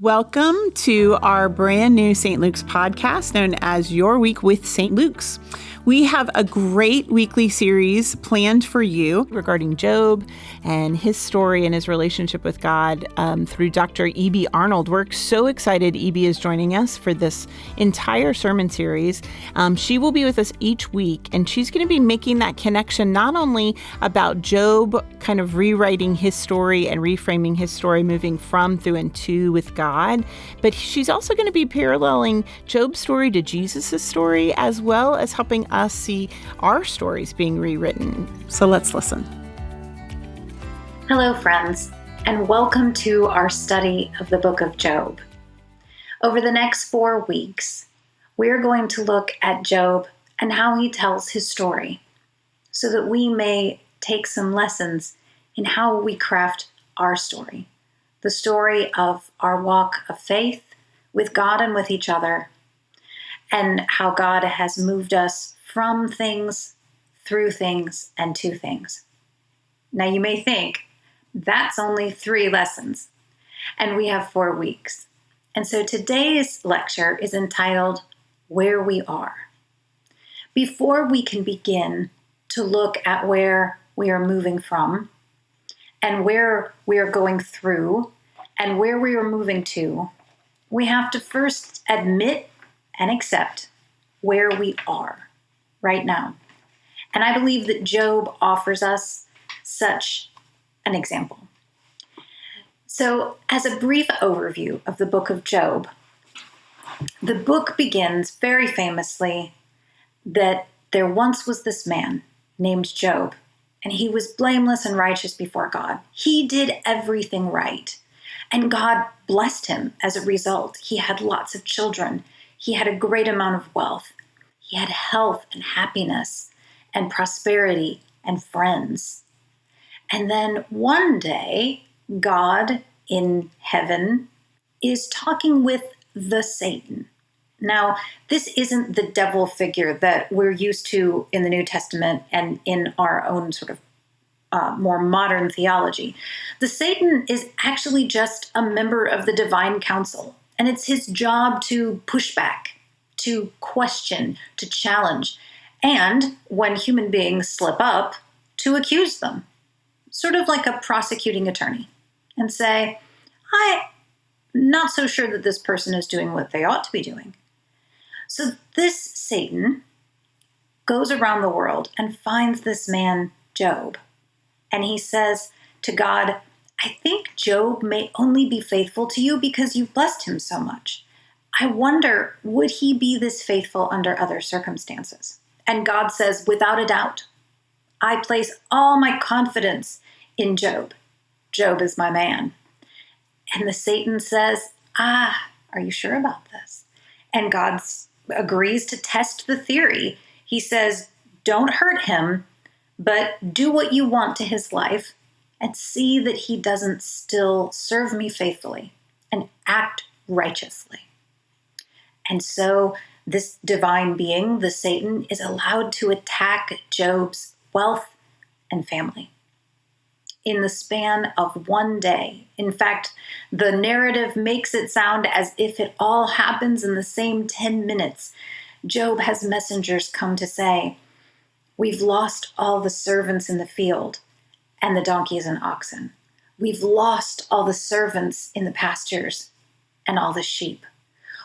Welcome to our brand new St. Luke's podcast known as Your Week with St. Luke's. We have a great weekly series planned for you regarding Job and his story and his relationship with God through Dr. Ebby Arnold. We're so excited Ebby is joining us for this entire sermon series. She will be with us each week, and she's going to be making that connection not only about Job kind of rewriting his story and reframing his story, moving from, through, and to with God, but she's also going to be paralleling Job's story to Jesus' story, as well as helping us see our stories being rewritten. So let's listen. Hello, friends, and welcome to our study of the book of Job. Over the next 4 weeks, we're going to look at Job and how he tells his story so that we may take some lessons in how we craft our story, the story of our walk of faith with God and with each other, and how God has moved us from things, through things, and to things. Now you may think, that's only 3 lessons, and we have 4 weeks. And so today's lecture is entitled, Where We Are. Before we can begin to look at where we are moving from, and where we are going through, and where we are moving to, we have to first admit and accept where we are right now. And I believe that Job offers us such an example. So, as a brief overview of the book of Job, the book begins very famously that there once was this man named Job, and he was blameless and righteous before God. He did everything right, and God blessed him as a result. He had lots of children. He had a great amount of wealth. He had health and happiness and prosperity and friends. And then one day, God in heaven is talking with the Satan. Now, this isn't the devil figure that we're used to in the New Testament and in our own sort of more modern theology. The Satan is actually just a member of the divine council, and it's his job to push back, to question, to challenge, and when human beings slip up, to accuse them, sort of like a prosecuting attorney, and say, I'm not so sure that this person is doing what they ought to be doing. So this Satan goes around the world and finds this man, Job, and he says to God, I think Job may only be faithful to you because you've blessed him so much. I wonder, would he be this faithful under other circumstances? And God says, without a doubt, I place all my confidence in Job. Job is my man. And the Satan says, are you sure about this? And God agrees to test the theory. He says, don't hurt him, but do what you want to his life and see that he doesn't still serve me faithfully and act righteously. And so this divine being, the Satan, is allowed to attack Job's wealth and family in the span of one day. In fact, the narrative makes it sound as if it all happens in the same 10 minutes. Job has messengers come to say, we've lost all the servants in the field and the donkeys and oxen. We've lost all the servants in the pastures and all the sheep.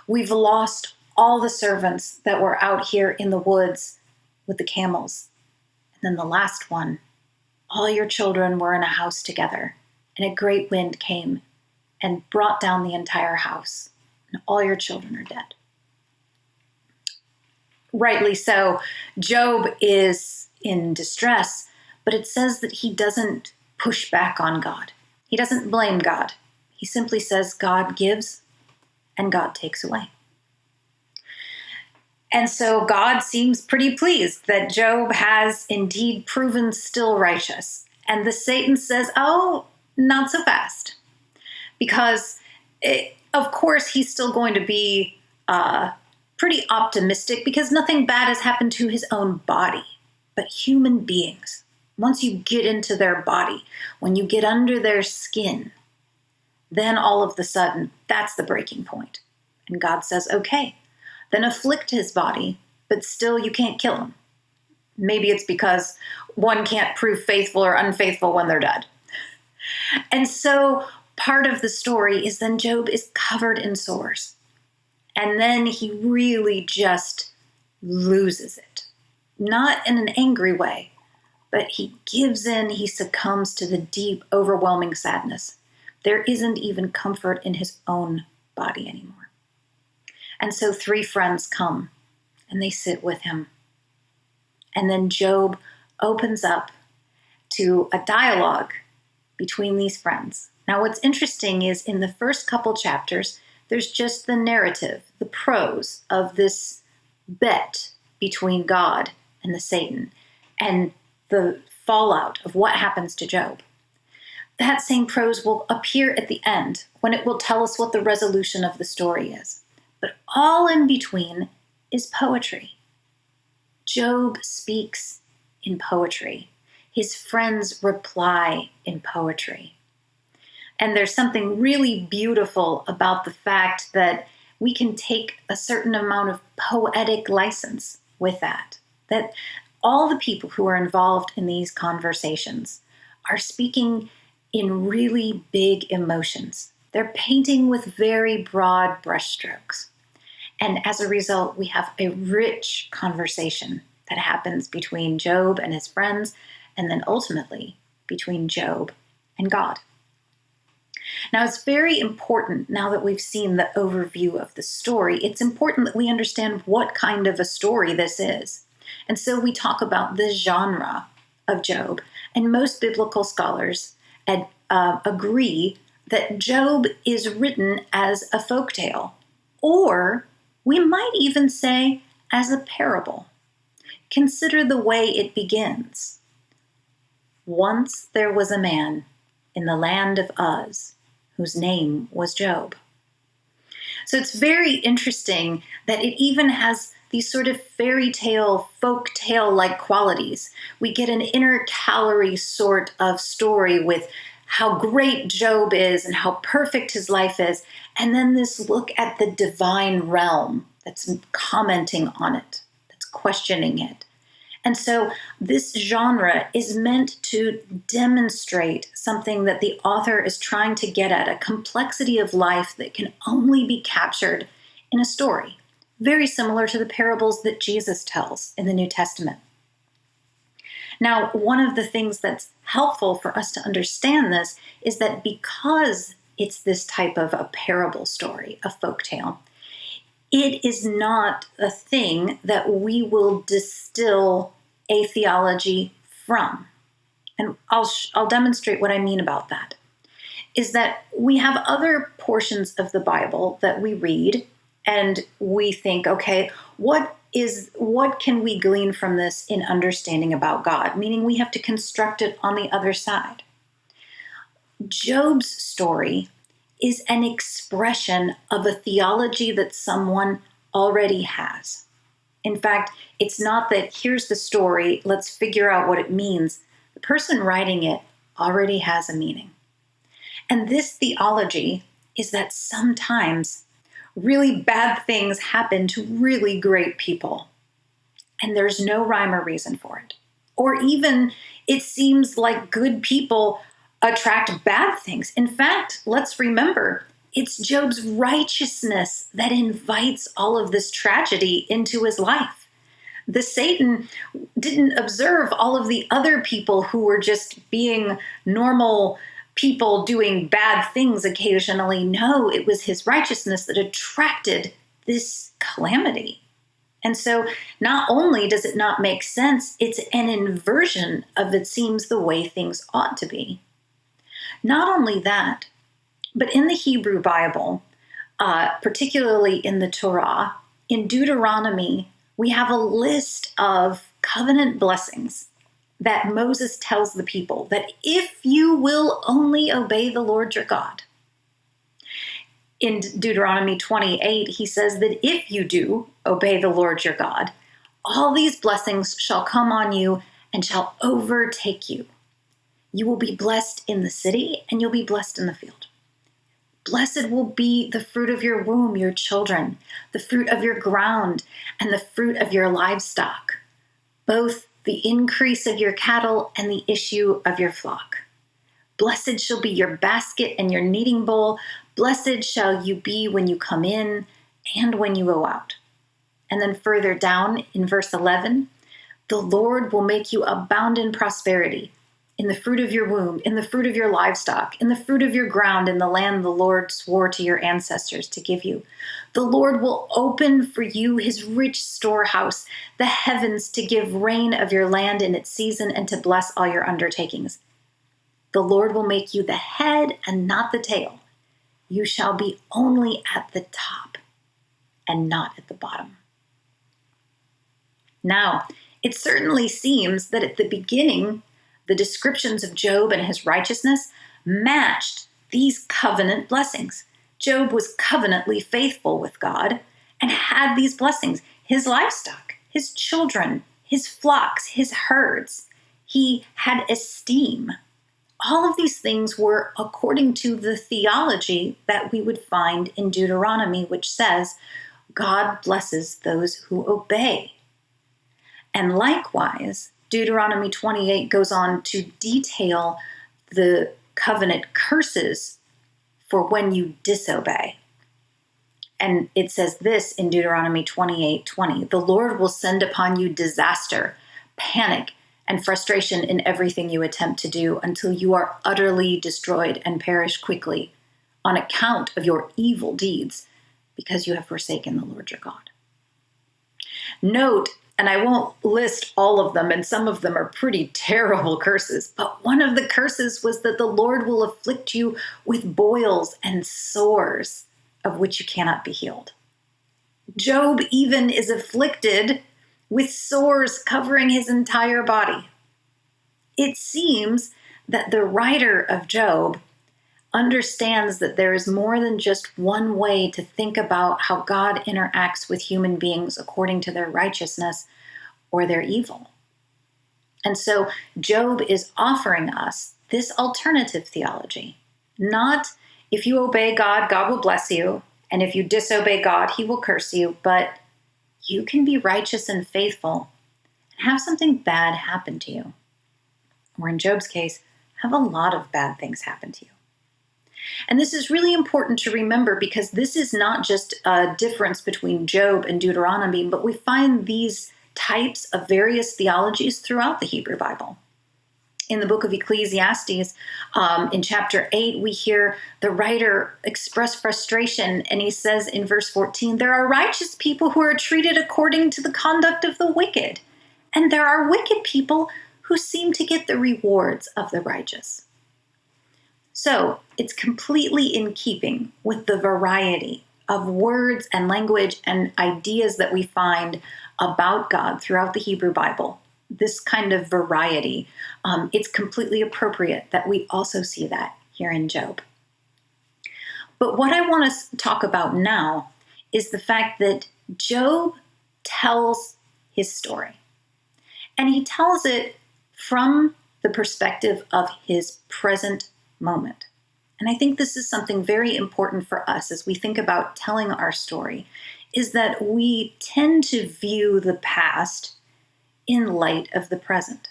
We've lost all the servants that were out here in the woods with the camels. And then the last one, all your children were in a house together, and a great wind came and brought down the entire house, and all your children are dead. Rightly so, Job is in distress, but it says that he doesn't push back on God. He doesn't blame God. He simply says God gives and God takes away. And so God seems pretty pleased that Job has indeed proven still righteous. And the Satan says, not so fast. Because, of course, he's still going to be pretty optimistic because nothing bad has happened to his own body. But human beings, once you get into their body, when you get under their skin, then all of the sudden, that's the breaking point. And God says, okay, then afflict his body, but still you can't kill him. Maybe it's because one can't prove faithful or unfaithful when they're dead. And so part of the story is then Job is covered in sores. And then he really just loses it. Not in an angry way, but he gives in, he succumbs to the deep, overwhelming sadness. There isn't even comfort in his own body anymore. And so 3 friends come and they sit with him. And then Job opens up to a dialogue between these friends. Now, what's interesting is in the first couple chapters, there's just the narrative, the prose of this bet between God and the Satan and the fallout of what happens to Job. That same prose will appear at the end when it will tell us what the resolution of the story is. But all in between is poetry. Job speaks in poetry. His friends reply in poetry. And there's something really beautiful about the fact that we can take a certain amount of poetic license with that. That all the people who are involved in these conversations are speaking in really big emotions. They're painting with very broad brushstrokes. And as a result, we have a rich conversation that happens between Job and his friends, and then ultimately between Job and God. Now, it's very important, now that we've seen the overview of the story, it's important that we understand what kind of a story this is. And so we talk about the genre of Job, and most biblical scholars agree that Job is written as a folktale, or we might even say as a parable. Consider the way it begins. Once there was a man in the land of Uz, whose name was Job. So it's very interesting that it even has these sort of fairy tale, folk tale-like qualities. We get an inner-calorie sort of story with how great Job is and how perfect his life is, and then this look at the divine realm that's commenting on it, that's questioning it. And so this genre is meant to demonstrate something that the author is trying to get at, a complexity of life that can only be captured in a story, very similar to the parables that Jesus tells in the New Testament. Now, one of the things that's helpful for us to understand this is that because it's this type of a parable story, a folktale, it is not a thing that we will distill a theology from. And I'll demonstrate what I mean about that. Is that we have other portions of the Bible that we read and we think, okay, what can we glean from this in understanding about God? Meaning we have to construct it on the other side. Job's story is an expression of a theology that someone already has. In fact, it's not that here's the story, let's figure out what it means. The person writing it already has a meaning. And this theology is that sometimes really bad things happen to really great people, and there's no rhyme or reason for it. Or even it seems like good people attract bad things. In fact, let's remember, it's Job's righteousness that invites all of this tragedy into his life. The Satan didn't observe all of the other people who were just being normal people doing bad things occasionally. No, it was his righteousness that attracted this calamity. And so not only does it not make sense, it's an inversion of, it seems, the way things ought to be. Not only that, but in the Hebrew Bible, particularly in the Torah, in Deuteronomy, we have a list of covenant blessings that Moses tells the people that if you will only obey the Lord your God. In Deuteronomy 28, he says that if you do obey the Lord your God, all these blessings shall come on you and shall overtake you. You will be blessed in the city and you'll be blessed in the field. Blessed will be the fruit of your womb, your children, the fruit of your ground, and the fruit of your livestock, both the increase of your cattle and the issue of your flock. Blessed shall be your basket and your kneading bowl. Blessed shall you be when you come in and when you go out. And then further down in verse 11, the Lord will make you abound in prosperity, in the fruit of your womb, in the fruit of your livestock, in the fruit of your ground, in the land the Lord swore to your ancestors to give you. The Lord will open for you his rich storehouse, the heavens, to give rain of your land in its season and to bless all your undertakings. The Lord will make you the head and not the tail. You shall be only at the top and not at the bottom. Now, it certainly seems that at the beginning, the descriptions of Job and his righteousness matched these covenant blessings. Job was covenantly faithful with God and had these blessings: his livestock, his children, his flocks, his herds. He had esteem. All of these things were according to the theology that we would find in Deuteronomy, which says, God blesses those who obey. And likewise, Deuteronomy 28 goes on to detail the covenant curses for when you disobey. And it says this in Deuteronomy 28:20, the Lord will send upon you disaster, panic, and frustration in everything you attempt to do until you are utterly destroyed and perish quickly on account of your evil deeds, because you have forsaken the Lord your God. Note, and I won't list all of them, and some of them are pretty terrible curses, but one of the curses was that the Lord will afflict you with boils and sores of which you cannot be healed. Job even is afflicted with sores covering his entire body. It seems that the writer of Job understands that there is more than just one way to think about how God interacts with human beings according to their righteousness or their evil. And so Job is offering us this alternative theology. Not if you obey God, God will bless you, and if you disobey God, he will curse you, but you can be righteous and faithful and have something bad happen to you. Or in Job's case, have a lot of bad things happen to you. And this is really important to remember, because this is not just a difference between Job and Deuteronomy, but we find these types of various theologies throughout the Hebrew Bible. In the book of Ecclesiastes, in chapter 8, we hear the writer express frustration, and he says in verse 14, there are righteous people who are treated according to the conduct of the wicked, and there are wicked people who seem to get the rewards of the righteous. So it's completely in keeping with the variety of words and language and ideas that we find about God throughout the Hebrew Bible. This kind of variety, it's completely appropriate that we also see that here in Job. But what I want to talk about now is the fact that Job tells his story. And he tells it from the perspective of his present moment. And I think this is something very important for us as we think about telling our story, is that we tend to view the past in light of the present.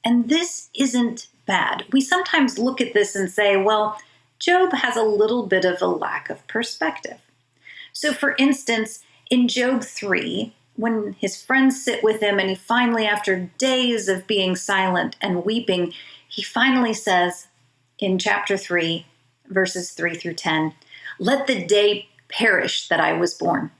And this isn't bad. We sometimes look at this and say, well, Job has a little bit of a lack of perspective. So for instance, in Job 3, when his friends sit with him and he finally, after days of being silent and weeping, he finally says in chapter 3, verses 3 through 10, let the day perish that I was born,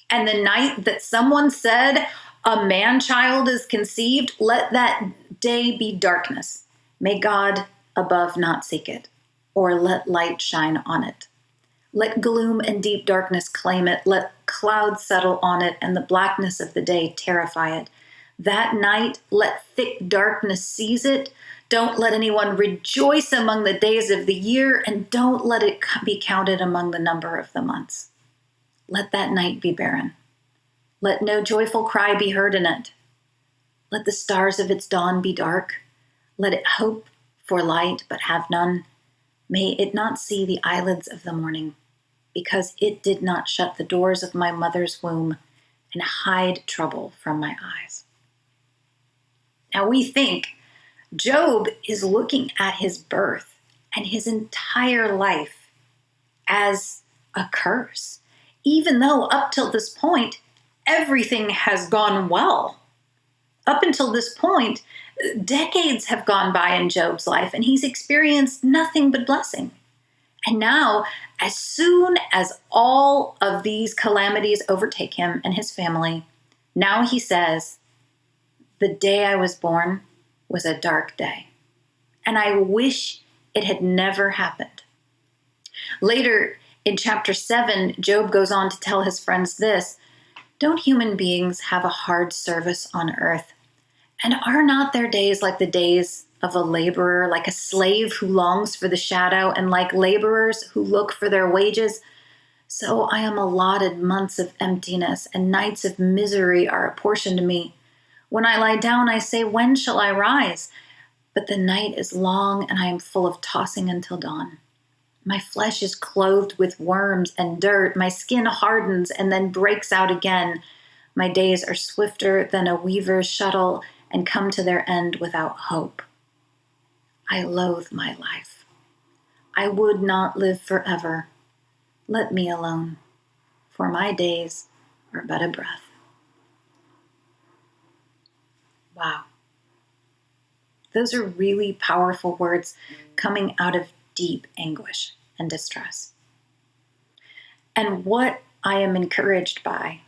and the night that someone said, a man-child is conceived, let that day be darkness. May God above not seek it, or let light shine on it. Let gloom and deep darkness claim it. Let clouds settle on it, and the blackness of the day terrify it. That night, let thick darkness seize it. Don't let anyone rejoice among the days of the year, and don't let it be counted among the number of the months. Let that night be barren. Let no joyful cry be heard in it. Let the stars of its dawn be dark. Let it hope for light, but have none. May it not see the eyelids of the morning, because it did not shut the doors of my mother's womb and hide trouble from my eyes. Now we think Job is looking at his birth and his entire life as a curse, even though up till this point, everything has gone well. Up until this point, decades have gone by in Job's life, and he's experienced nothing but blessing. And now, as soon as all of these calamities overtake him and his family, now he says, "The day I was born was a dark day, and I wish it had never happened." Later in chapter 7, Job goes on to tell his friends this: "Don't human beings have a hard service on earth? And are not their days like the days of a laborer, like a slave who longs for the shadow, and like laborers who look for their wages? So I am allotted months of emptiness, and nights of misery are apportioned to me. When I lie down, I say, when shall I rise? But the night is long, and I am full of tossing until dawn. My flesh is clothed with worms and dirt. My skin hardens and then breaks out again. My days are swifter than a weaver's shuttle, and come to their end without hope. I loathe my life. I would not live forever. Let me alone, for my days are but a breath." Wow. Those are really powerful words coming out of deep anguish and distress. And what I am encouraged by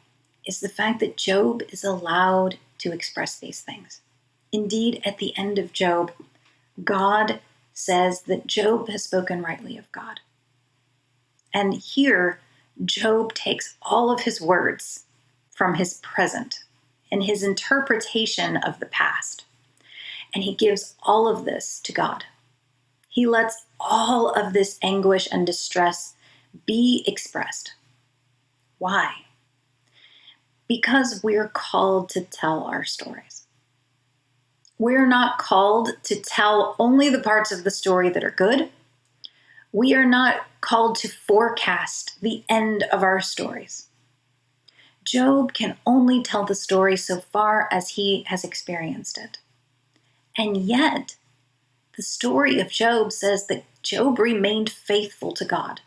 is the fact that Job is allowed to express these things. Indeed, at the end of Job, God says that Job has spoken rightly of God. And here, Job takes all of his words from his present and his interpretation of the past, and he gives all of this to God. He lets all of this anguish and distress be expressed. Why? Because we're called to tell our stories. We're not called to tell only the parts of the story that are good. We are not called to forecast the end of our stories. Job can only tell the story so far as he has experienced it. And yet, the story of Job says that Job remained faithful to God.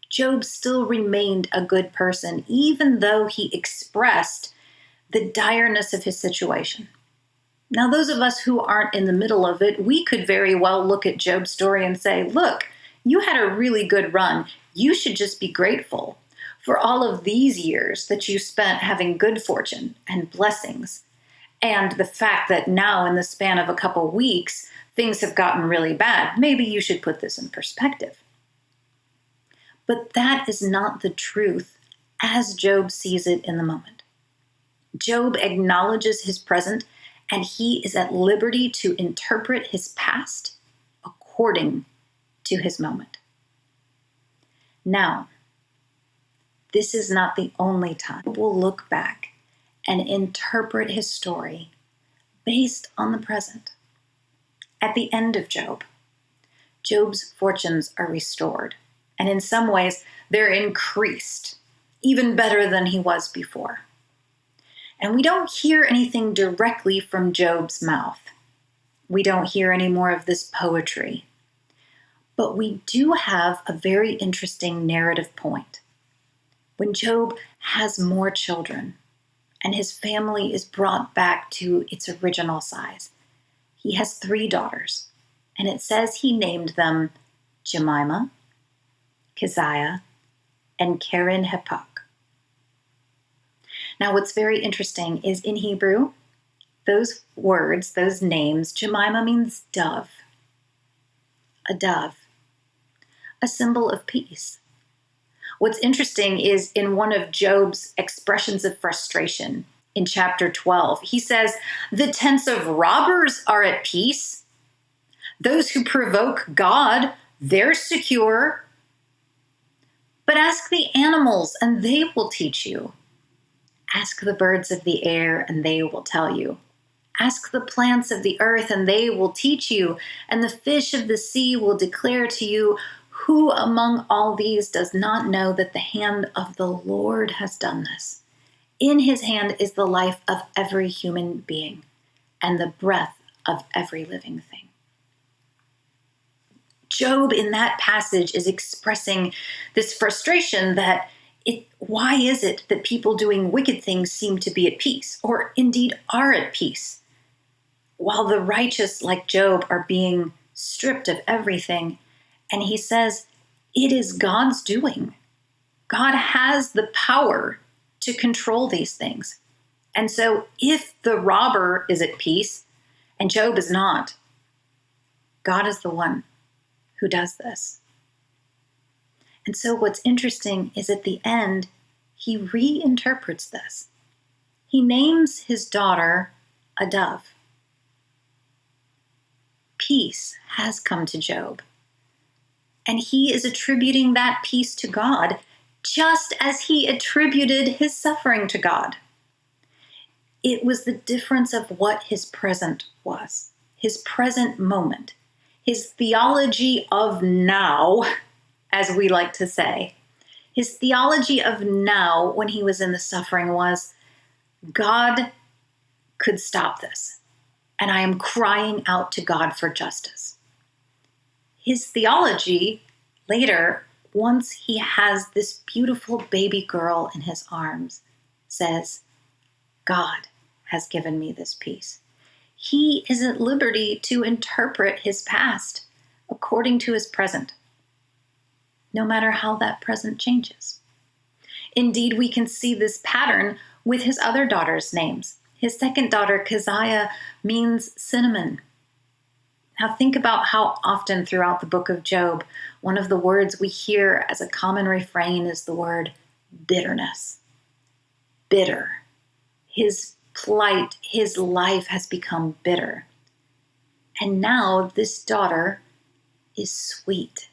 Job still remained a good person, even though he expressed the direness of his situation. Now, those of us who aren't in the middle of it, we could very well look at Job's story and say, look, you had a really good run. You should just be grateful for all of these years that you spent having good fortune and blessings, and the fact that now in the span of a couple weeks, things have gotten really bad. Maybe you should put this in perspective. But that is not the truth as Job sees it in the moment. Job acknowledges his present, and he is at liberty to interpret his past according to his moment. Now, this is not the only time we'll look back and interpret his story based on the present. At the end of Job, Job's fortunes are restored, and in some ways, they're increased, even better than he was before. And we don't hear anything directly from Job's mouth. We don't hear any more of this poetry. But we do have a very interesting narrative point. When Job has more children and his family is brought back to its original size, he has 3 daughters, and it says he named them Jemimah, Keziah, and Keren-Happuch. Now, what's very interesting is in Hebrew, those words, those names, Jemimah means dove, a dove, a symbol of peace. What's interesting is in one of Job's expressions of frustration in chapter 12, he says, "The tents of robbers are at peace. Those who provoke God, they're secure. But ask the animals, and they will teach you. Ask the birds of the air, and they will tell you. Ask the plants of the earth, and they will teach you, and the fish of the sea will declare to you. Who among all these does not know that the hand of the Lord has done this? In his hand is the life of every human being and the breath of every living thing. Job in that passage is expressing this frustration that why is it that people doing wicked things seem to be at peace, or indeed are at peace, while the righteous like Job are being stripped of everything? And he says, it is God's doing. God has the power to control these things. And so if the robber is at peace and Job is not, God is the one who does this. And so what's interesting is at the end, he reinterprets this. He names his daughter a dove. Peace has come to Job. And he is attributing that peace to God, just as he attributed his suffering to God. It was the difference of what his present was, his present moment, his theology of now, as we like to say. His theology of now when he was in the suffering was, God could stop this, and I am crying out to God for justice. His theology later, once he has this beautiful baby girl in his arms, says, God has given me this peace. He is at liberty to interpret his past according to his present, no matter how that present changes. Indeed, we can see this pattern with his other daughters' names. His second daughter, Keziah, means cinnamon. Now think about how often throughout the book of Job, one of the words we hear as a common refrain is the word bitterness. Bitter. His plight, his life has become bitter. And now this daughter is sweet.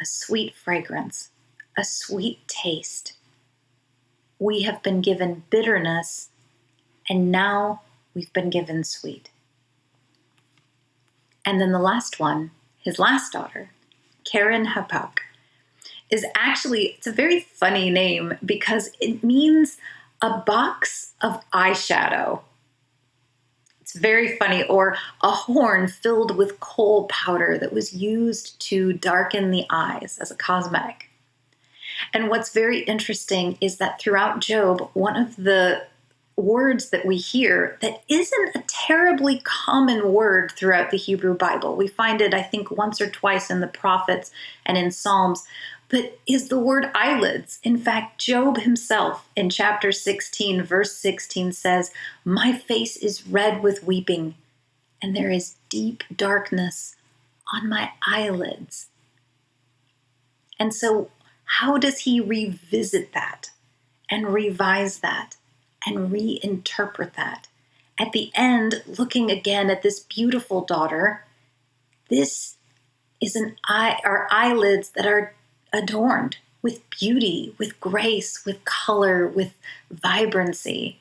A sweet fragrance, a sweet taste. We have been given bitterness, and now we've been given sweet. And then the last one, his last daughter, Karen Hapuk, is actually, it's a very funny name because it means a box of eyeshadow. It's very funny, or a horn filled with coal powder that was used to darken the eyes as a cosmetic. And what's very interesting is that throughout Job, one of the words that we hear that isn't a terribly common word throughout the Hebrew Bible. We find it, I think, once or twice in the prophets and in Psalms, but is the word eyelids. In fact, Job himself in chapter 16, verse 16 says, my face is red with weeping, and there is deep darkness on my eyelids. And so how does he revisit that and revise that and reinterpret that? At the end, looking again at this beautiful daughter, this is our eyelids that are adorned with beauty, with grace, with color, with vibrancy.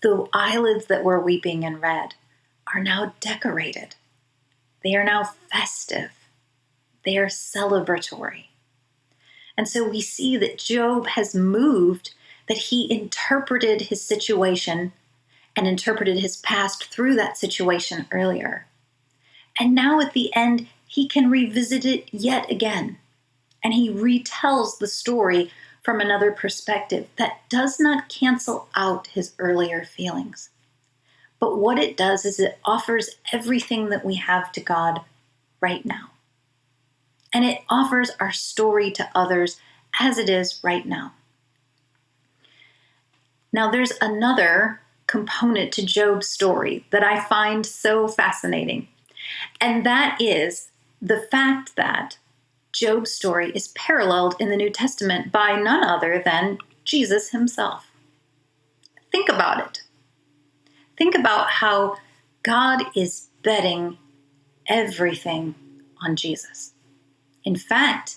The eyelids that were weeping and red are now decorated. They are now festive. They are celebratory. And so we see that Job has moved, that he interpreted his situation and interpreted his past through that situation earlier. And now at the end, he can revisit it yet again. And he retells the story from another perspective that does not cancel out his earlier feelings. But what it does is it offers everything that we have to God right now. And it offers our story to others as it is right now. Now, there's another component to Job's story that I find so fascinating. And that is the fact that Job's story is paralleled in the New Testament by none other than Jesus himself. Think about it. Think about how God is betting everything on Jesus. In fact,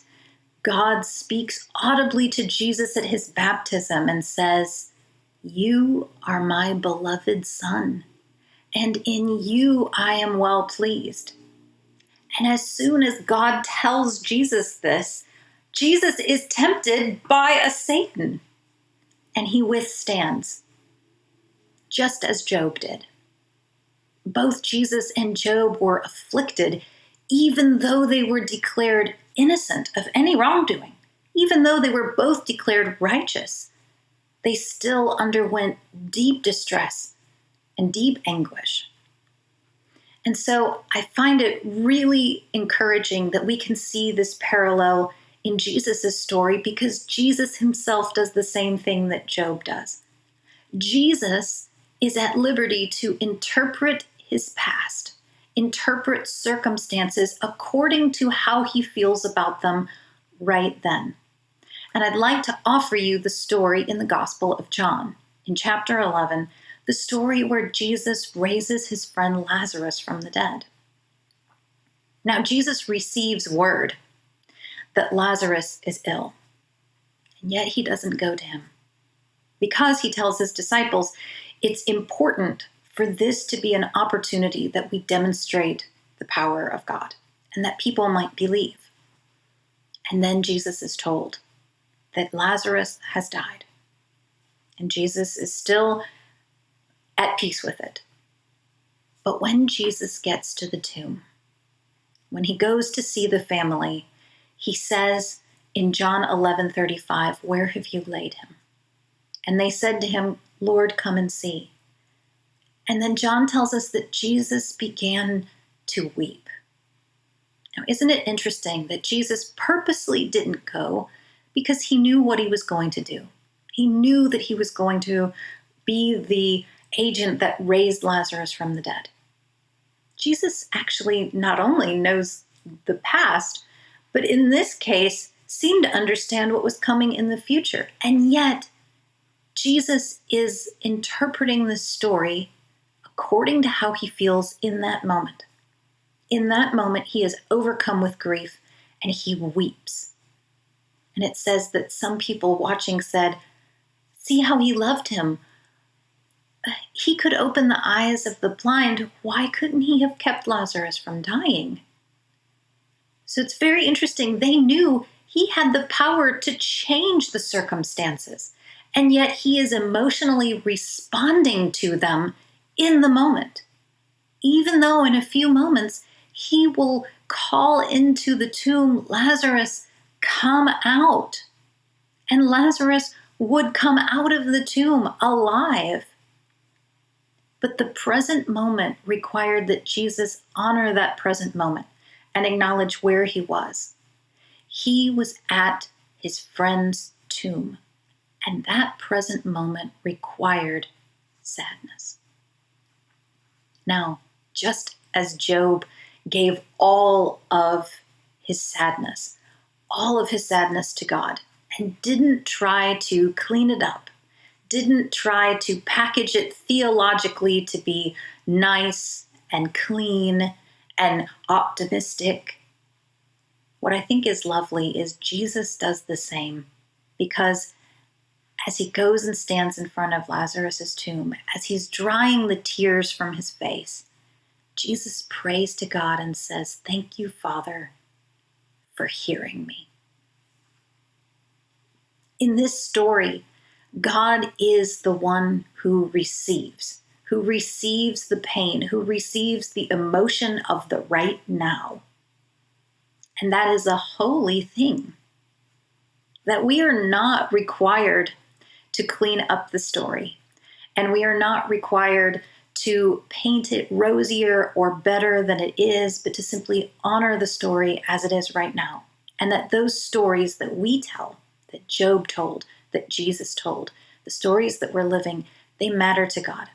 God speaks audibly to Jesus at his baptism and says, "You are my beloved son. and in you I am well pleased. And as soon as God tells Jesus this, Jesus is tempted by a Satan, and he withstands, just as Job did. Both Jesus and Job were afflicted, even though they were declared innocent of any wrongdoing, even though they were both declared righteous. They still underwent deep distress and deep anguish. And so I find it really encouraging that we can see this parallel in Jesus' story, because Jesus himself does the same thing that Job does. Jesus is at liberty to interpret his past, interpret circumstances according to how he feels about them right then. And I'd like to offer you the story in the Gospel of John, in chapter 11, the story where Jesus raises his friend Lazarus from the dead. Now, Jesus receives word that Lazarus is ill, and yet he doesn't go to him, because he tells his disciples it's important for this to be an opportunity that we demonstrate the power of God and that people might believe. And then Jesus is told that Lazarus has died, and Jesus is still at peace with it. But when Jesus gets to the tomb, when he goes to see the family, he says in John 11:35, "Where have you laid him?" And they said to him, "Lord, come and see." And then John tells us that Jesus began to weep. Now, isn't it interesting that Jesus purposely didn't go because he knew what he was going to do? He knew that he was going to be the agent that raised Lazarus from the dead. Jesus actually not only knows the past, but in this case seemed to understand what was coming in the future. And yet, Jesus is interpreting this story according to how he feels in that moment. In that moment, he is overcome with grief and he weeps. And it says that some people watching said, "See how he loved him. He could open the eyes of the blind. Why couldn't he have kept Lazarus from dying?" So it's very interesting. They knew he had the power to change the circumstances, and yet he is emotionally responding to them in the moment. Even though in a few moments he will call into the tomb, "Lazarus, come out." And Lazarus would come out of the tomb alive. But the present moment required that Jesus honor that present moment and acknowledge where he was. He was at his friend's tomb, and that present moment required sadness. Now, just as Job gave all of his sadness to God, and didn't try to clean it up, didn't try to package it theologically to be nice and clean and optimistic. What I think is lovely is Jesus does the same, because as he goes and stands in front of Lazarus' tomb, as he's drying the tears from his face, Jesus prays to God and says, "Thank you, Father, for hearing me." In this story, God is the one who receives the pain, who receives the emotion of the right now. And that is a holy thing, that we are not required to clean up the story, and we are not required to paint it rosier or better than it is, but to simply honor the story as it is right now. And that those stories that we tell, that Job told, that Jesus told, the stories that we're living, they matter to God,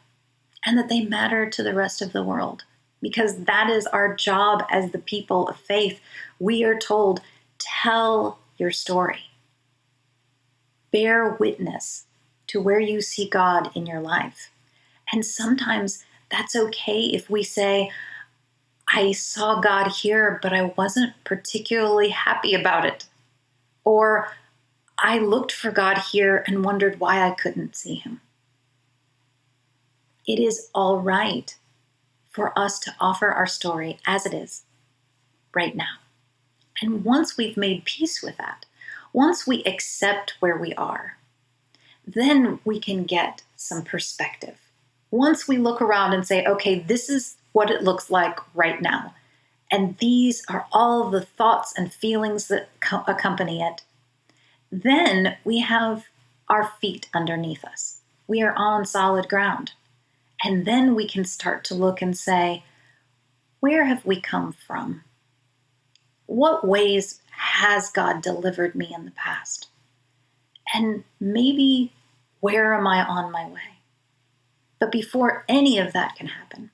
and that they matter to the rest of the world, because that is our job as the people of faith. We are told, tell your story. Bear witness to where you see God in your life. And sometimes that's okay if we say, "I saw God here, but I wasn't particularly happy about it." Or, "I looked for God here and wondered why I couldn't see him." It is all right for us to offer our story as it is right now. And once we've made peace with that, once we accept where we are, then we can get some perspective. Once we look around and say, okay, this is what it looks like right now, and these are all the thoughts and feelings that accompany it, then we have our feet underneath us. We are on solid ground. And then we can start to look and say, where have we come from? What ways has God delivered me in the past? And maybe where am I on my way? But before any of that can happen,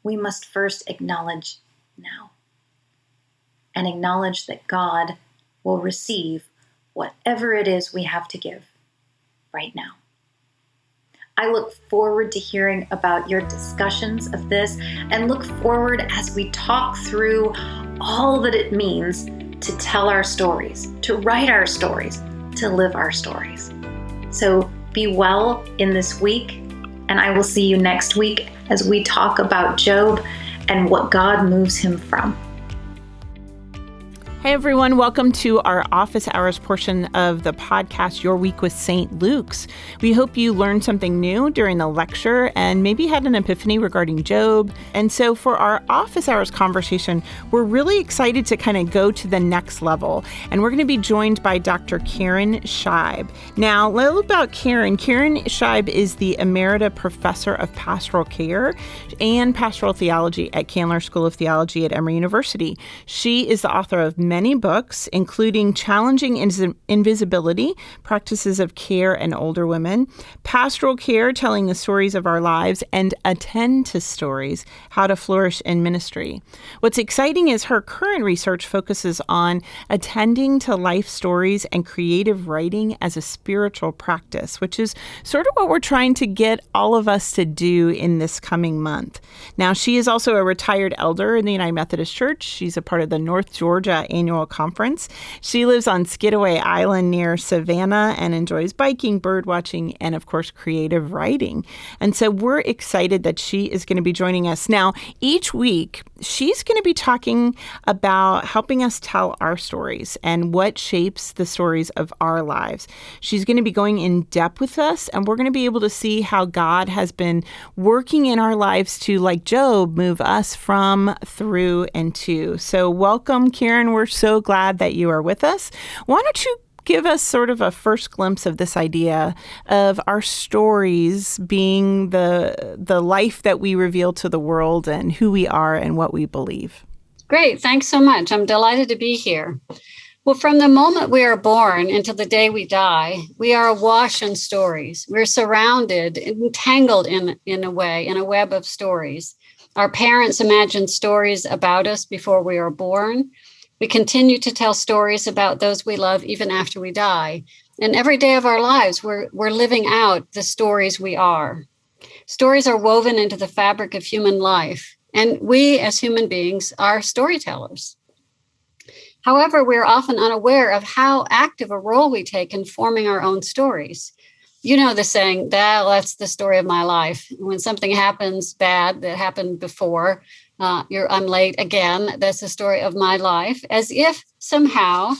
we must first acknowledge now and acknowledge that God will receive whatever it is we have to give right now. I look forward to hearing about your discussions of this and look forward as we talk through all that it means to tell our stories, to write our stories, to live our stories. So be well in this week, and I will see you next week as we talk about Job and what God moves him from. Hey everyone, welcome to our office hours portion of the podcast, Your Week with St. Luke's. We hope you learned something new during the lecture and maybe had an epiphany regarding Job. And so for our office hours conversation, we're really excited to kind of go to the next level. And we're going to be joined by Dr. Karen Scheib. Now, a little about Karen. Karen Scheib is the Emerita Professor of Pastoral Care and Pastoral Theology at Candler School of Theology at Emory University. She is the author of many books, including Challenging Invisibility, Practices of Care in Older Women, Pastoral Care, Telling the Stories of Our Lives, and Attend to Stories, How to Flourish in Ministry. What's exciting is her current research focuses on attending to life stories and creative writing as a spiritual practice, which is sort of what we're trying to get all of us to do in this coming month. Now, she is also a retired elder in the United Methodist Church. She's a part of the North Georgia Annual Conference. She lives on Skidaway Island near Savannah and enjoys biking, bird watching, and of course, creative writing. And so we're excited that she is going to be joining us. Now, each week, she's going to be talking about helping us tell our stories and what shapes the stories of our lives. She's going to be going in depth with us, and we're going to be able to see how God has been working in our lives to, like Job, move us from, through, and to. So welcome, Karen. We're so glad that you are with us. Why don't you give us sort of a first glimpse of this idea of our stories being the life that we reveal to the world and who we are and what we believe? Great. Thanks so much. I'm delighted to be here. Well, from the moment we are born until the day we die, we are awash in stories. We're surrounded, entangled in a web of stories. Our parents imagined stories about us before we are born. We continue to tell stories about those we love even after we die. And every day of our lives, we're living out the stories we are. Stories are woven into the fabric of human life, and we as human beings are storytellers. However, we're often unaware of how active a role we take in forming our own stories. You know the saying, that's the story of my life. When something happens bad that happened before, I'm late again. That's the story of my life, as if somehow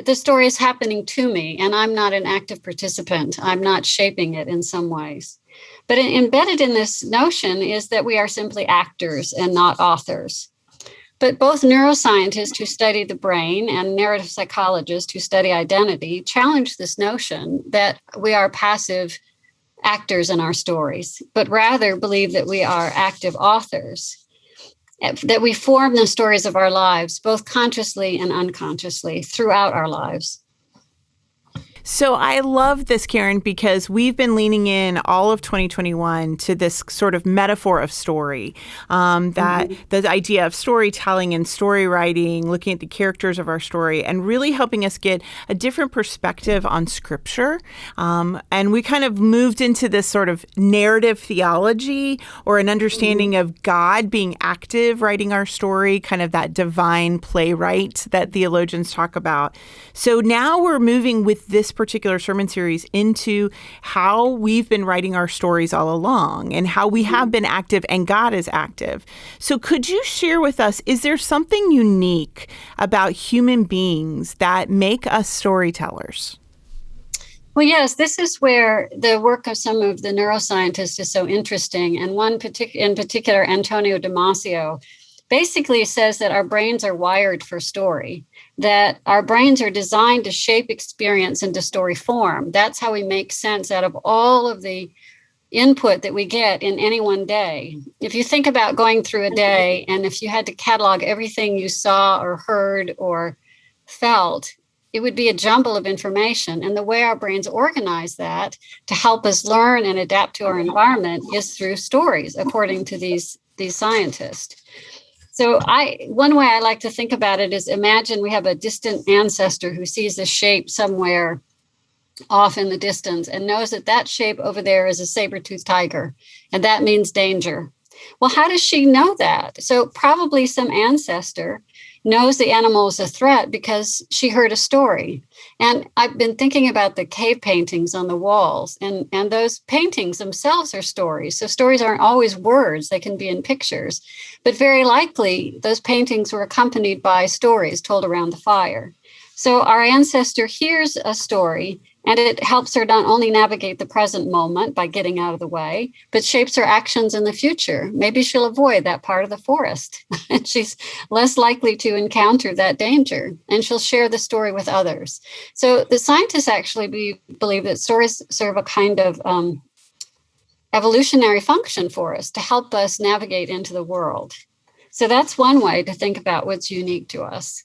the story is happening to me and I'm not an active participant. I'm not shaping it in some ways. But embedded in this notion is that we are simply actors and not authors. But both neuroscientists who study the brain and narrative psychologists who study identity challenge this notion that we are passive actors in our stories, but rather believe that we are active authors, that we form the stories of our lives, both consciously and unconsciously, throughout our lives. So I love this, Karen, because we've been leaning in all of 2021 to this sort of metaphor of story, the idea of storytelling and story writing, looking at the characters of our story and really helping us get a different perspective on scripture. And we kind of moved into this sort of narrative theology or an understanding of God being active, writing our story, kind of that divine playwright that theologians talk about. So now we're moving with this particular sermon series into how we've been writing our stories all along and how we have been active and God is active. So could you share with us, is there something unique about human beings that make us storytellers? Well, yes, this is where the work of some of the neuroscientists is so interesting. And one in particular, Antonio Damasio, basically says that our brains are wired for story, that our brains are designed to shape experience into story form. That's how we make sense out of all of the input that we get in any one day. If you think about going through a day and if you had to catalog everything you saw or heard or felt, it would be a jumble of information. And the way our brains organize that to help us learn and adapt to our environment is through stories, according to these scientists. So one way I like to think about it is, imagine we have a distant ancestor who sees a shape somewhere off in the distance and knows that that shape over there is a saber-toothed tiger, and that means danger. Well, how does she know that? So probably some ancestor knows the animal is a threat because she heard a story. And I've been thinking about the cave paintings on the walls, and those paintings themselves are stories. So stories aren't always words, they can be in pictures. But very likely, those paintings were accompanied by stories told around the fire. So our ancestor hears a story, and it helps her not only navigate the present moment by getting out of the way, but shapes her actions in the future. Maybe she'll avoid that part of the forest, and she's less likely to encounter that danger, and she'll share the story with others. So the scientists actually believe that stories serve a kind of evolutionary function for us to help us navigate into the world. So that's one way to think about what's unique to us.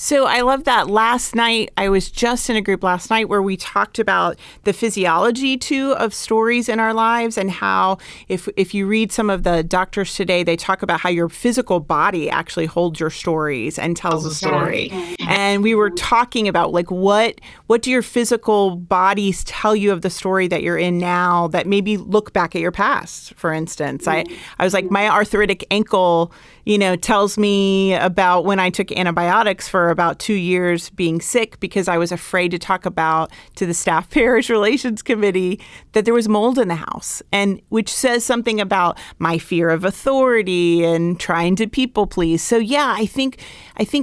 So I love that. Last night, I was just in a group last night where we talked about the physiology, too, of stories in our lives, and how if you read some of the doctors today, they talk about how your physical body actually holds your stories and tells a story. And we were talking about, like, what do your physical bodies tell you of the story that you're in now that maybe look back at your past, for instance. I was like, my arthritic ankle, tells me about when I took antibiotics for about 2 years being sick because I was afraid to talk about to the staff parish relations committee that there was mold in the house, and which says something about my fear of authority and trying to people please. So yeah, I think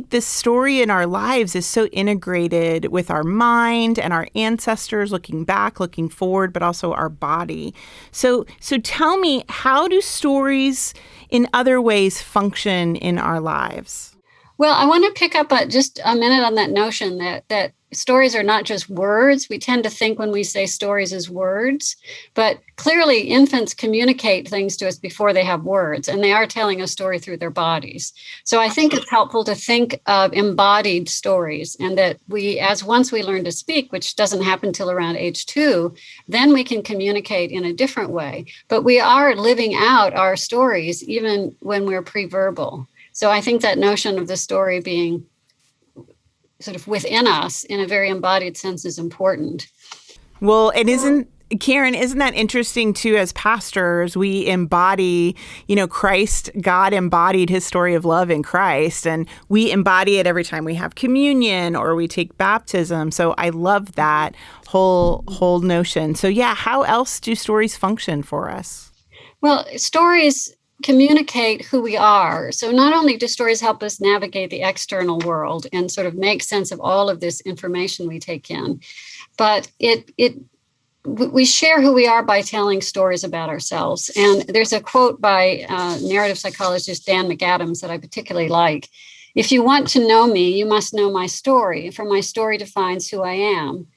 this story in our lives is so integrated with our mind and our ancestors, looking back, looking forward, but also our body. So tell me, how do stories in other ways function in our lives? Well, I want to pick up just a minute on that notion that stories are not just words. We tend to think when we say stories as words, but clearly infants communicate things to us before they have words, and they are telling a story through their bodies. So I think it's helpful to think of embodied stories, and that once we learn to speak, which doesn't happen till around age 2, then we can communicate in a different way. But we are living out our stories even when we're pre-verbal. So I think that notion of the story being sort of within us in a very embodied sense is important. Well, Karen, isn't that interesting too? As pastors, we embody, Christ, God embodied his story of love in Christ, and we embody it every time we have communion or we take baptism. So I love that whole notion. So yeah, how else do stories function for us? Well, stories communicate who we are. So not only do stories help us navigate the external world and sort of make sense of all of this information we take in, but we share who we are by telling stories about ourselves. And there's a quote by narrative psychologist Dan McAdams that I particularly like. "If you want to know me, you must know my story, for my story defines who I am.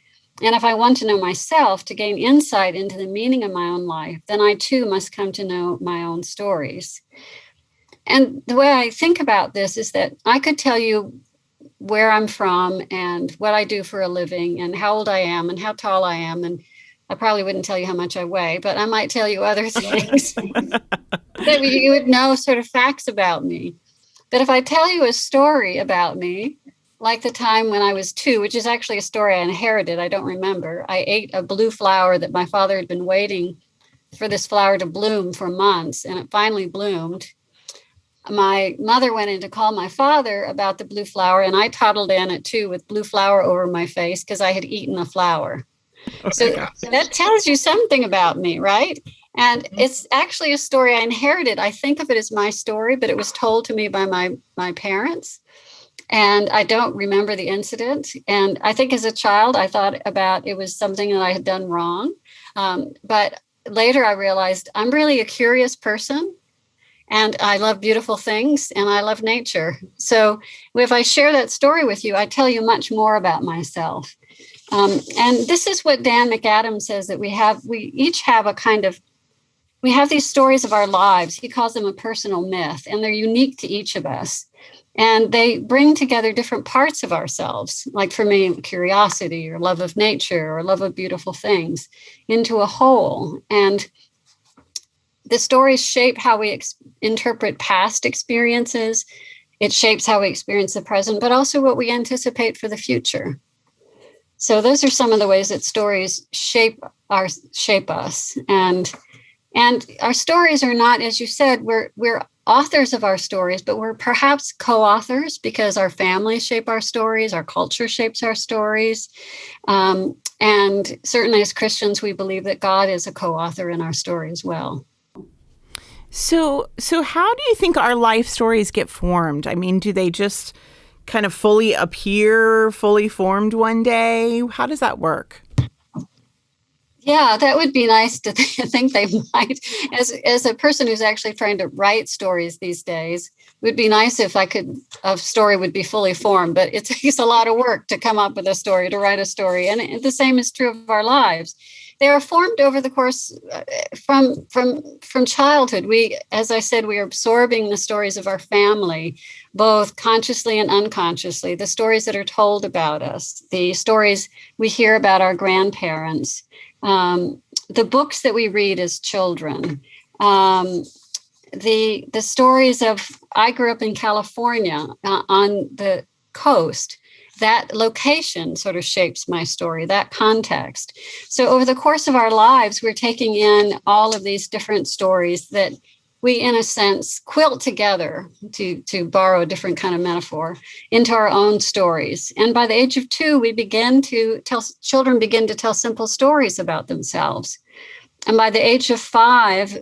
And if I want to know myself to gain insight into the meaning of my own life, then I too must come to know my own stories." And the way I think about this is that I could tell you where I'm from and what I do for a living and how old I am and how tall I am. And I probably wouldn't tell you how much I weigh, but I might tell you other things that you would know, sort of facts about me. But if I tell you a story about me, like the time when I was 2, which is actually a story I inherited, I don't remember. I ate a blue flower that my father had been waiting for this flower to bloom for months, and it finally bloomed. my mother went in to call my father about the blue flower, and I toddled in at 2 with blue flour over my face because I had eaten a flower. Oh my So gosh. that tells you something about me, right? And it's actually a story I inherited. I think of it as my story, but it was told to me by my parents. And I don't remember the incident. And I think as a child, I thought about it was something that I had done wrong. But later I realized I'm really a curious person. And I love beautiful things and I love nature. So if I share that story with you, I tell you much more about myself. And this is what Dan McAdams says, that we each have we have these stories of our lives. He calls them a personal myth, and they're unique to each of us. And they bring together different parts of ourselves, like for me, curiosity or love of nature or love of beautiful things, into a whole. And the stories shape how we interpret past experiences. It shapes how we experience the present, but also what we anticipate for the future. So those are some of the ways that stories shape us. And our stories are not, as you said, we're authors of our stories, but we're perhaps co-authors because our families shape our stories, our culture shapes our stories. And certainly as Christians, we believe that God is a co-author in our story as well. So how do you think our life stories get formed? I mean, do they just kind of fully appear, fully formed one day? How does that work? Yeah, that would be nice to think they might. As a person who's actually trying to write stories these days, it would be nice if a story would be fully formed, but it takes a lot of work to come up with a story, to write a story. And the same is true of our lives. They are formed over the course from childhood. As I said, we are absorbing the stories of our family, both consciously and unconsciously, the stories that are told about us, the stories we hear about our grandparents, the books that we read as children, the stories of, I grew up in California on the coast. That location sort of shapes my story, that context. So over the course of our lives, we're taking in all of these different stories that we, in a sense, quilt together, to borrow a different kind of metaphor, into our own stories. And by the age of 2, children begin to tell simple stories about themselves. And by the age of 5,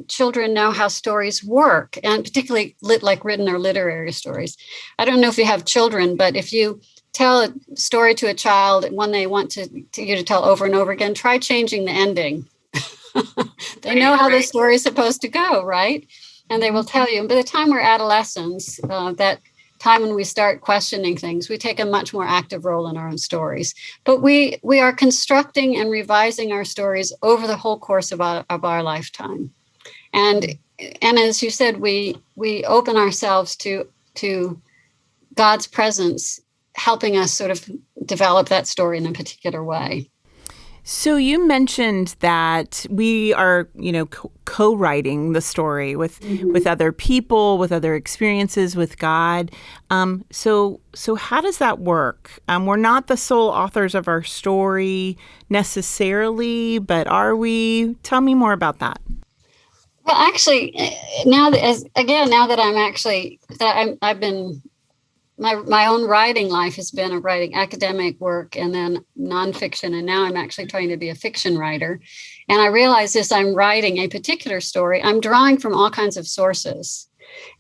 children know how stories work, and particularly written or literary stories. I don't know if you have children, but if you tell a story to a child, one they want you to tell over and over again, try changing the ending. They know how the story is supposed to go, right? And they will tell you. And by the time we're adolescents, that time when we start questioning things, we take a much more active role in our own stories. But we are constructing and revising our stories over the whole course of our lifetime. And as you said, we open ourselves to God's presence, helping us sort of develop that story in a particular way. So you mentioned that we are, co-writing the story with other people, with other experiences, with God. So how does that work? We're not the sole authors of our story necessarily, but are we? Tell me more about that. Well, actually, now that I've been. My own writing life has been writing academic work and then nonfiction. And now I'm actually trying to be a fiction writer. And I realize as I'm writing a particular story, I'm drawing from all kinds of sources.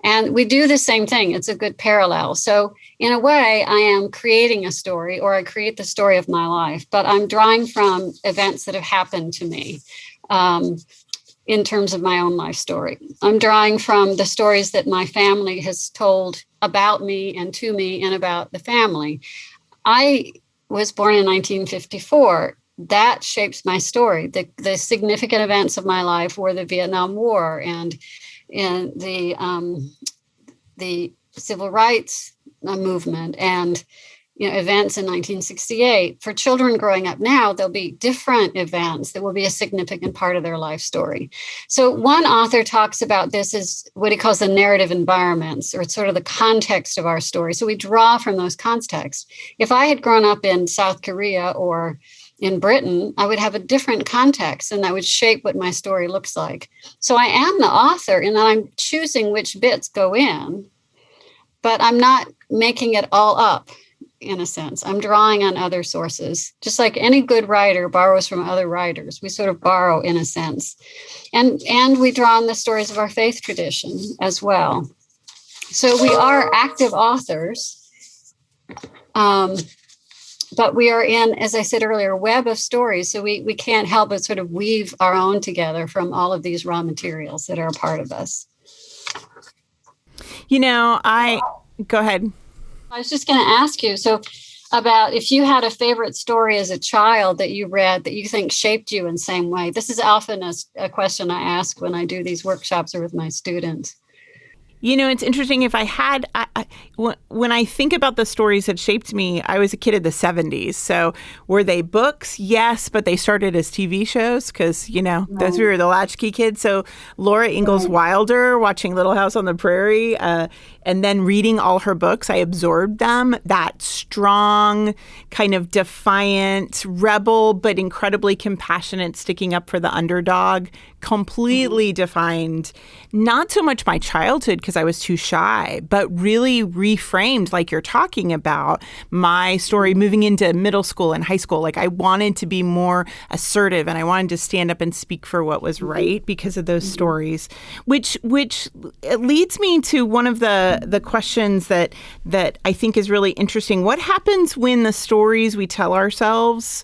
And we do the same thing. It's a good parallel. So in a way, I am creating a story, or I create the story of my life, but I'm drawing from events that have happened to me. In terms of my own life story, I'm drawing from the stories that my family has told about me and to me and about the family. I was born in 1954. That shapes my story. The significant events of my life were the Vietnam War and the civil rights movement and events in 1968. For children growing up now, there'll be different events that will be a significant part of their life story. So one author talks about this as what he calls the narrative environments, or it's sort of the context of our story. So we draw from those contexts. If I had grown up in South Korea or in Britain, I would have a different context, and that would shape what my story looks like. So I am the author in that I'm choosing which bits go in, but I'm not making it all up. In a sense, I'm drawing on other sources, just like any good writer borrows from other writers. We sort of borrow in a sense, and we draw on the stories of our faith tradition as well. So we are active authors, but we are in, as I said earlier, a web of stories. So we can't help but sort of weave our own together from all of these raw materials that are a part of us. Go ahead. I was just going to ask you, so about if you had a favorite story as a child that you read that you think shaped you in the same way. This is often a question I ask when I do these workshops or with my students. It's interesting. If I had, when I think about the stories that shaped me, I was a kid of the 70s. So were they books? Yes, but they started as TV shows because, those we were the latchkey kids. So Laura Ingalls Wilder, watching Little House on the Prairie, and then reading all her books, I absorbed them. That strong, kind of defiant, rebel, but incredibly compassionate, sticking up for the underdog, completely defined not so much my childhood because I was too shy, but really reframed, like you're talking about, my story moving into middle school and high school. Like I wanted to be more assertive and I wanted to stand up and speak for what was right because of those stories, which leads me to one of the questions that I think is really interesting. What happens when the stories we tell ourselves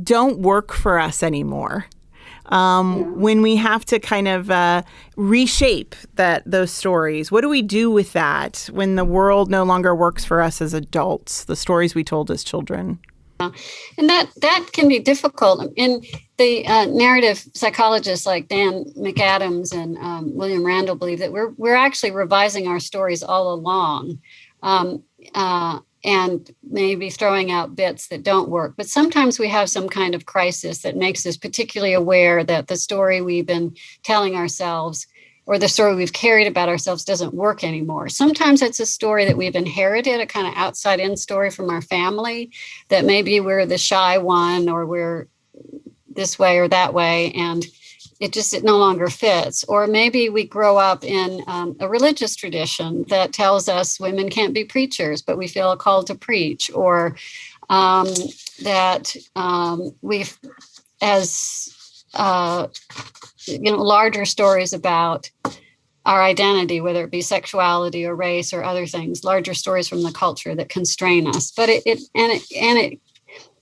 don't work for us anymore? When we have to kind of reshape those stories, what do we do with that when the world no longer works for us as adults, the stories we told as children? And that can be difficult. In the narrative psychologists like Dan McAdams and William Randall believe that we're actually revising our stories all along. And maybe throwing out bits that don't work. But sometimes we have some kind of crisis that makes us particularly aware that the story we've been telling ourselves or the story we've carried about ourselves doesn't work anymore. Sometimes it's a story that we've inherited, a kind of outside-in story from our family, that maybe we're the shy one or we're this way or that way, and it no longer fits. Or maybe we grow up in a religious tradition that tells us women can't be preachers, but we feel called to preach, or that we've, as larger stories about our identity, whether it be sexuality or race or other things, larger stories from the culture that constrain us. But it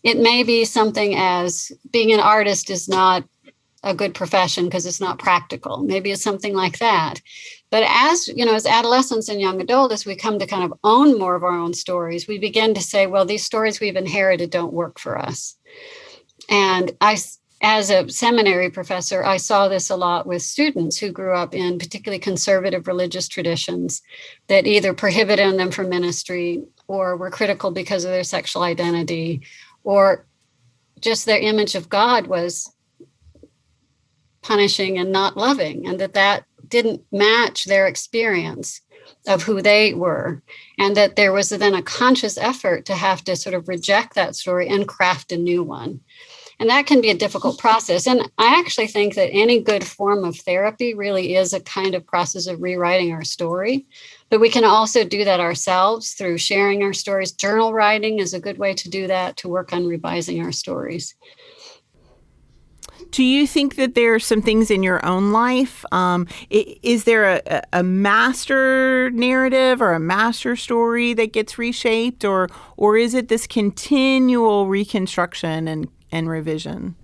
may be something as being an artist is not a good profession because it's not practical. Maybe it's something like that. But as adolescents and young adults, as we come to kind of own more of our own stories, we begin to say, well, these stories we've inherited don't work for us. And as a seminary professor, I saw this a lot with students who grew up in particularly conservative religious traditions that either prohibited them from ministry or were critical because of their sexual identity, or just their image of God was punishing and not loving, and that didn't match their experience of who they were, and that there was then a conscious effort to have to sort of reject that story and craft a new one. And that can be a difficult process. And I actually think that any good form of therapy really is a kind of process of rewriting our story. But we can also do that ourselves through sharing our stories. Journal writing is a good way to do that, to work on revising our stories. Do you think that there are some things in your own life? Is there a master narrative or a master story that gets reshaped, or is it this continual reconstruction and revision?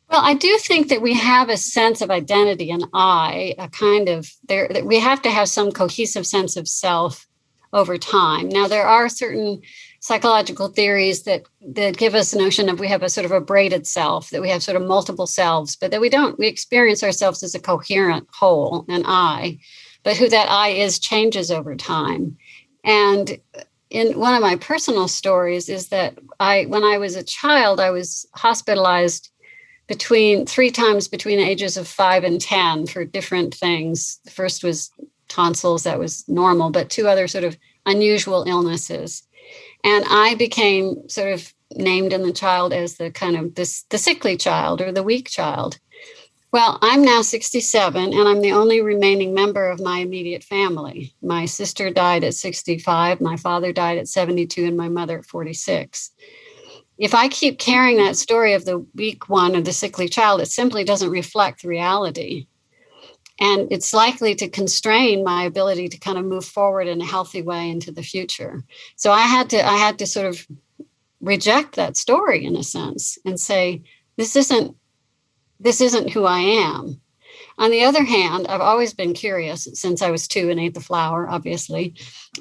Well, I do think that we have a sense of identity and that we have to have some cohesive sense of self over time. Now, there are certain psychological theories that give us a notion of we have a sort of a braided self, that we have sort of multiple selves, but that we experience ourselves as a coherent whole, an I, but who that I is changes over time. And in one of my personal stories is that when I was a child, I was hospitalized 3 times between the ages of 5 and 10 for different things. The first was tonsils, that was normal, but 2 other sort of unusual illnesses. And I became sort of named in the child as the kind of the sickly child or the weak child. Well, I'm now 67, and I'm the only remaining member of my immediate family. My sister died at 65, my father died at 72, and my mother at 46. If I keep carrying that story of the weak one or the sickly child, it simply doesn't reflect reality. And it's likely to constrain my ability to kind of move forward in a healthy way into the future. So I had to sort of reject that story in a sense and say, this isn't who I am. On the other hand, I've always been curious since I was 2 and ate the flower, obviously.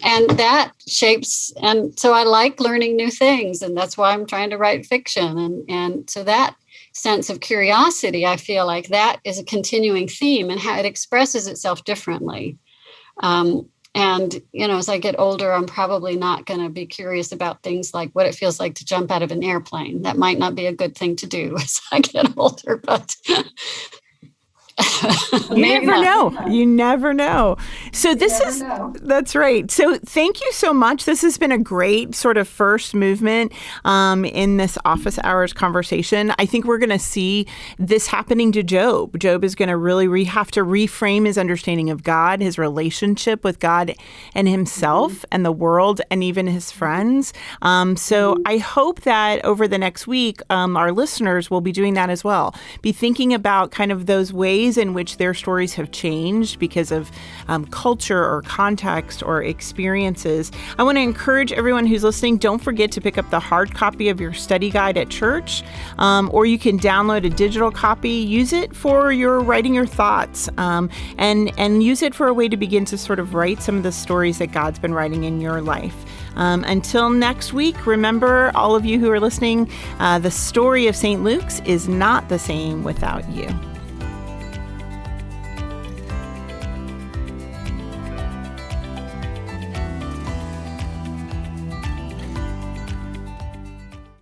And that shapes, and so I like learning new things. And that's why I'm trying to write fiction. And so that sense of curiosity, I feel like that is a continuing theme and how it expresses itself differently. And, as I get older, I'm probably not going to be curious about things like what it feels like to jump out of an airplane. That might not be a good thing to do as I get older, but You never know. So that's right. So thank you so much. This has been a great sort of first movement in this office hours conversation. I think we're going to see this happening to Job. Job is going to really have to reframe his understanding of God, his relationship with God and himself and the world and even his friends. So I hope that over the next week, our listeners will be doing that as well. Be thinking about kind of those ways in which their stories have changed because of culture or context or experiences. I want to encourage everyone who's listening, don't forget to pick up the hard copy of your study guide at church, or you can download a digital copy. Use it for your writing your thoughts, and use it for a way to begin to sort of write some of the stories that God's been writing in your life. Until next week, remember, all of you who are listening, the story of St. Luke's is not the same without you.